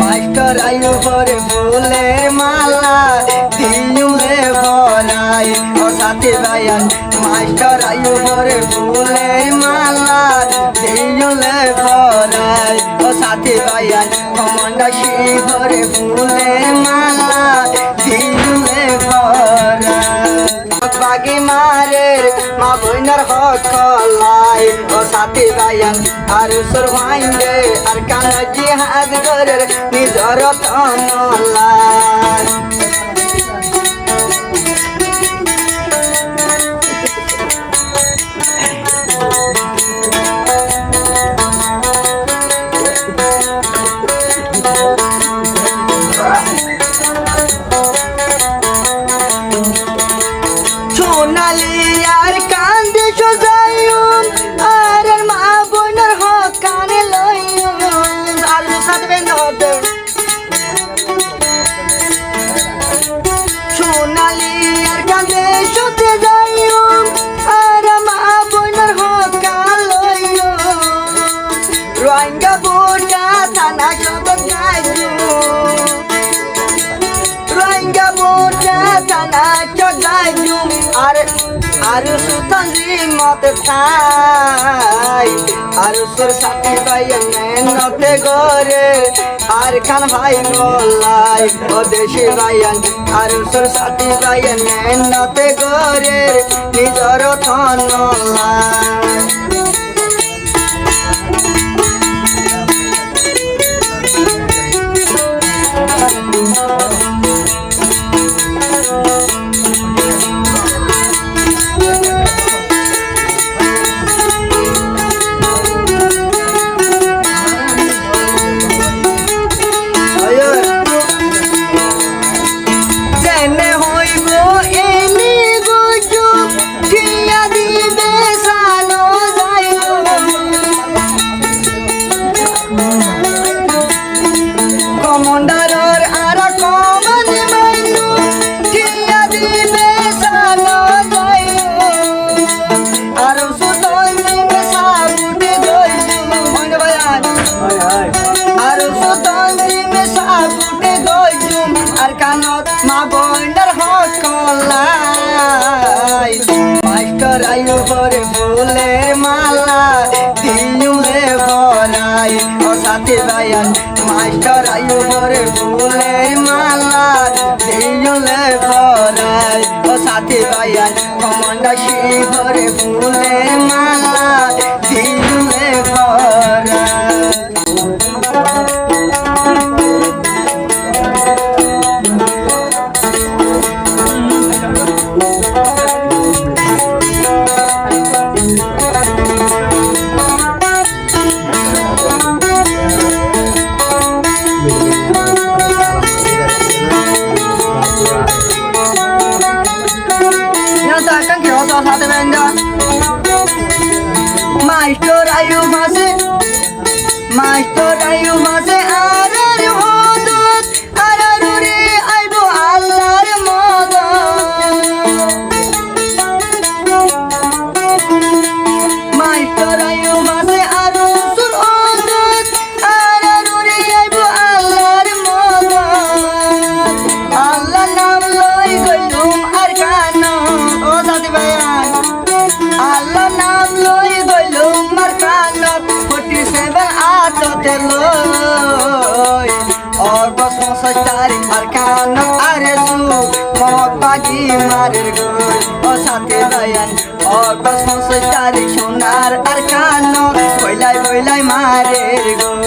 master আয়ু করে ফুলের মালা দিলে ভরাই ও সাথী ভাইয়ান মাস্টার আয়ু করে ফুলের মালা দিলে ভরাই ও সাথী ভাইয়ান কমন্ডা শিবরে ফুলের মালা দিলে ভরাই বাগি মারের মা বইনার হক লাই ও সাথী ভাইয়ান আর সুর ভাইঙ্গে আর কান জিহাদ করে নিজর তনলাই সোনালি আর কান্দে সোজাইউন আর মা বোনের হক কানে লইউন আর সাথে নদে সোনালি আর কান্দে সোতে যাইউন আর মা বোনের হক কান লইউন রোহিঙ্গা বোটা থানা জগৎ গাইউন রোহিঙ্গা বোটা থানা জগাইউন আর সুতন্দ্রি মত খাই আর সুর সাথী ভাই নতে গরে আর খান ভাই গোলাই ও দেশি ভাইয়ান আর সুর সাথী ভাই নতে গরে নিজর থনলাই কমন্ডারর আর কমান মাইনু কিয়া দিবে সানো যাইনু আর সুতন্দ্রি মে সাবুটে গইনু মন বায়ান আর সুতন্দ্রি মে সাবুটে গইনু আর কানত মা বন্ডার হক কলাই মাস্টার আয়ু করে ফুলের মালা দিলে ভরাই ও সাথী ভাইয়ান মাস্টার আয়ু করে ফুলের মালা দিলে ভরাই ও সাথী ভাইয়ান কমন্ডা শিবরে ফুলের মালা দিলে ভরাই মাস্টার আয়ু মাসে আর হদত আর রে আইব আল্লাহর মদত মাস্টার আয়ু মাসে আর সুর হদত আর রে আইব আল্লাহর মদত আল্লাহ নাম লই গইলুম আর কান ও সাথী ভাইয়ান আল্লাহ নাম লই গইলুম আর কানত 47 আততে লই অগস্ট 50 তারিখ আর কানত আরে সু মহক বাগি মারের গই ও সাথী ভাইয়ান অগস্ট 50 তারিখ সোনার আর কানত বইলাই মারের গই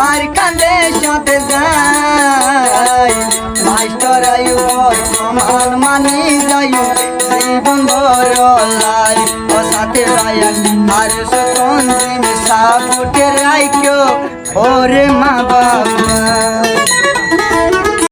আর কান্দে সাথে যাই মাস্টার আয়ু আমার মানি যাইও জীবন বড় লাই ও সাথে ভাইয়ান আর সুতন্দ্রি সাবুটের রাইক্য ওরে মা বাবা